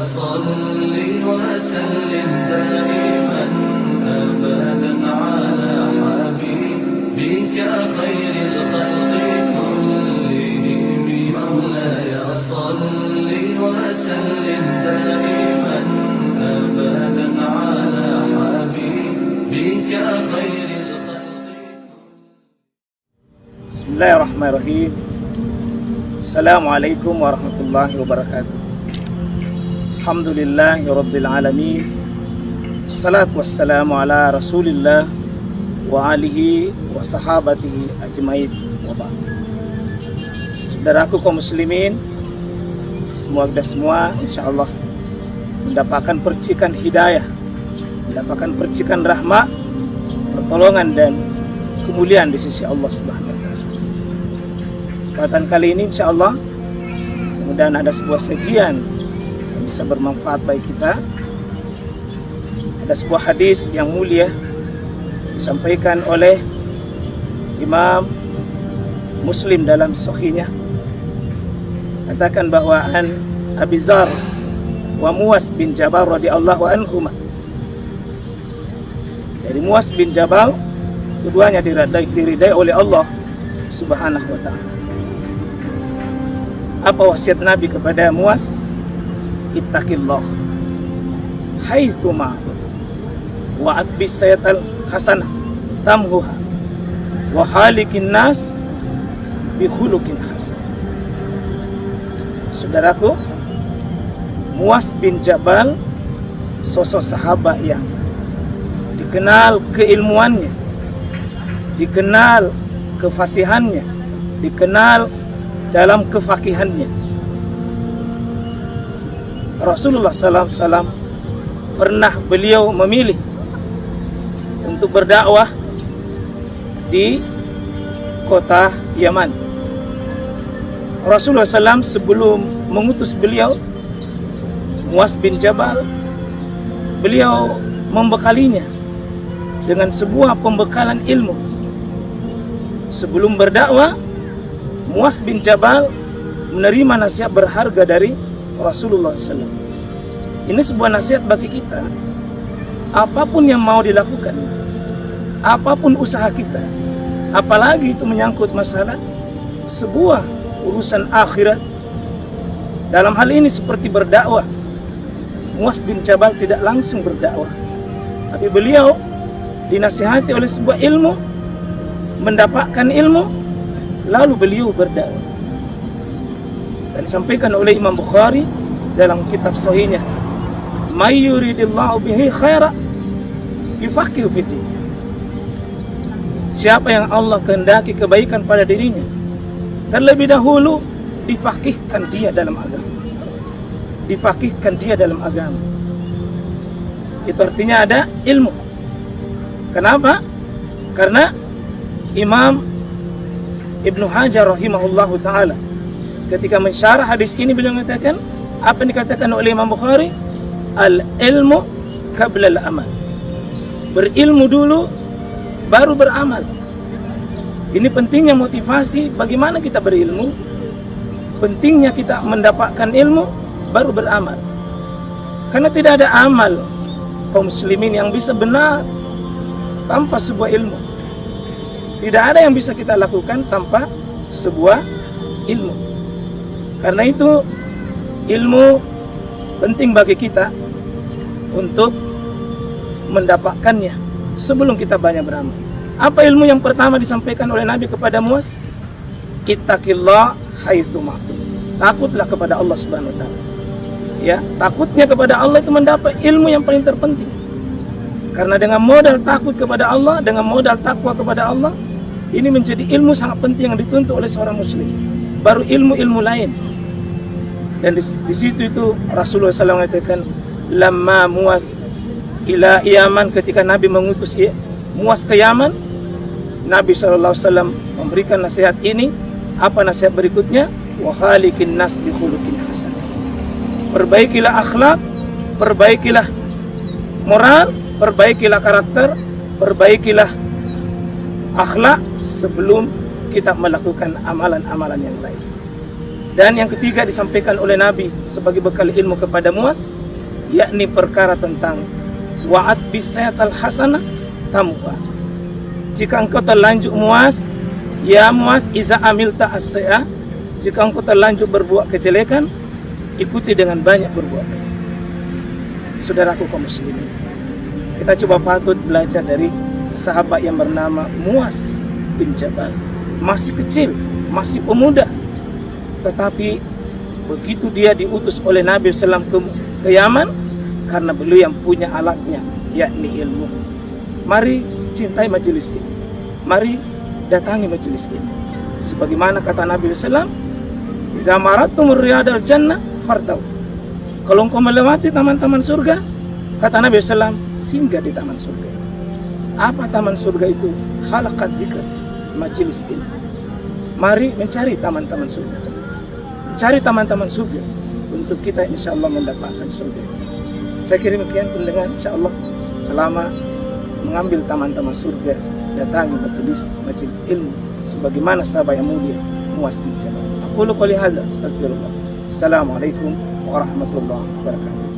صل وسلم دائما أبدا على حبيبك خير الخلق كلهم مولاي صل وسلم دائما أبدا على حبيبك خير الخلق. بسم الله الرحمن الرحيم. Assalamualaikum warahmatullahi wabarakatuh. Alhamdulillahi rabbil alamin. Assalatu wassalamu ala rasulillah wa alihi wa sahabatihi ajmain wa ba'd. Saudaraku kaum muslimin, semoga semua insyaallah mendapatkan percikan hidayah, mendapatkan percikan rahmat, pertolongan dan kemuliaan di sisi Allah Subhanahu wa taala. Kesempatan kali ini insyaallah mudah-mudahan ada sebuah sajian yang bisa bermanfaat bagi kita. Ada sebuah hadis yang mulia disampaikan oleh Imam Muslim dalam sahihnya, katakan bahwa an Abi Dzar wa Muaz bin Jabal radhiyallahu anhuma, dari Muaz bin Jabal, keduanya diridai oleh Allah Subhanahu wa taala. Apa wasiat Nabi kepada Muaz? Ittaqillah haitsu ma wa atbis sayatal hasanah tamhuha wa khaliqin nas bi khuluqin hasan. Saudaraku, Muaz bin Jabal sosok sahabat yang dikenal keilmuannya, dikenal kefasihannya, dikenal dalam kefakihannya. Rasulullah SAW pernah beliau memilih untuk berdakwah di kota Yaman. Rasulullah SAW sebelum mengutus beliau, Muaz bin Jabal, beliau membekalinya dengan sebuah pembekalan ilmu. Sebelum berdakwah, Muaz bin Jabal menerima nasihat berharga dari Rasulullah SAW. Ini sebuah nasihat bagi kita. Apapun yang mau dilakukan, apapun usaha kita, apalagi itu menyangkut masalah sebuah urusan akhirat, dalam hal ini seperti berdakwah, Muaz bin Jabal tidak langsung berdakwah, tapi beliau dinasihati oleh sebuah ilmu, mendapatkan ilmu, lalu beliau berdakwah. Dan disampaikan oleh Imam Bukhari dalam kitab sahihnya, may yuridillahu bihi khaira yufaqihu fiddin. Siapa yang Allah kehendaki kebaikan pada dirinya, terlebih dahulu difaqihkan dia dalam agama. Difaqihkan dia dalam agama. Itu artinya ada ilmu. Kenapa? Karena Imam Ibnu Hajar rahimahullahu ta'ala ketika mensyarah hadis ini, beliau mengatakan apa yang dikatakan oleh Imam Bukhari, al-ilmu qabla al-amal. Berilmu dulu baru beramal. Ini pentingnya motivasi bagaimana kita berilmu, pentingnya kita mendapatkan ilmu baru beramal. Karena tidak ada amal kaum muslimin yang bisa benar tanpa sebuah ilmu. Tidak ada yang bisa kita lakukan tanpa sebuah ilmu. Karena itu ilmu penting bagi kita untuk mendapatkannya sebelum kita banyak beramal. Apa ilmu yang pertama disampaikan oleh Nabi kepada Muaz? Ittaqillah haitsu ma. Takutlah kepada Allah Subhanahu wa taala. Ya, takutnya kepada Allah itu mendapat ilmu yang paling terpenting. Karena dengan modal takut kepada Allah, dengan modal takwa kepada Allah, ini menjadi ilmu sangat penting yang dituntut oleh seorang muslim. Baru ilmu-ilmu lain. Dan di situ itu Rasulullah SAW mengatakan, lamma Muaz ila Yaman, ketika Nabi mengutus Muaz ke Yaman, Nabi SAW memberikan nasihat ini. Apa nasihat berikutnya? Wa khaliqin nas bi khuluqin hasan. Perbaikilah akhlak, perbaikilah moral, perbaikilah karakter, perbaikilah akhlak sebelum kita melakukan amalan-amalan yang lain. Dan yang ketiga disampaikan oleh Nabi sebagai bekal ilmu kepada Muaz, yakni perkara tentang wa'ad bisayatal hasanah tamuha. Jika engkau terlanjur Muaz, ya Muaz, iza amilta as-sayyi'ah, jika engkau terlanjur berbuat kejelekan, ikuti dengan banyak berbuat baik. Saudaraku kaum muslimin, kita coba patut belajar dari sahabat yang bernama Muaz bin Jabal. Masih kecil, masih pemuda, tetapi begitu dia diutus oleh Nabi SAW ke Yaman, karena beliau yang punya alatnya, yakni ilmu. Mari cintai majelis ini, mari datangi majelis ini. Sebagaimana kata Nabi SAW, "Iza maratum riyadal jannah fartau." Kalau engkau melewati taman-taman surga, kata Nabi SAW, singgah di taman surga. Apa taman surga itu? Halakat zikr, majelis ilmu. Mari mencari taman-taman surga, cari taman-taman surga untuk kita insya Allah mendapatkan surga. Saya kirim demikian pendengar, insya Allah selama mengambil taman-taman surga, datangi majelis ilmu sebagaimana sahabat yang mulia Muaz bin Jabal. Aku qouli hadza, astagfirullah. Assalamualaikum warahmatullahi wabarakatuh.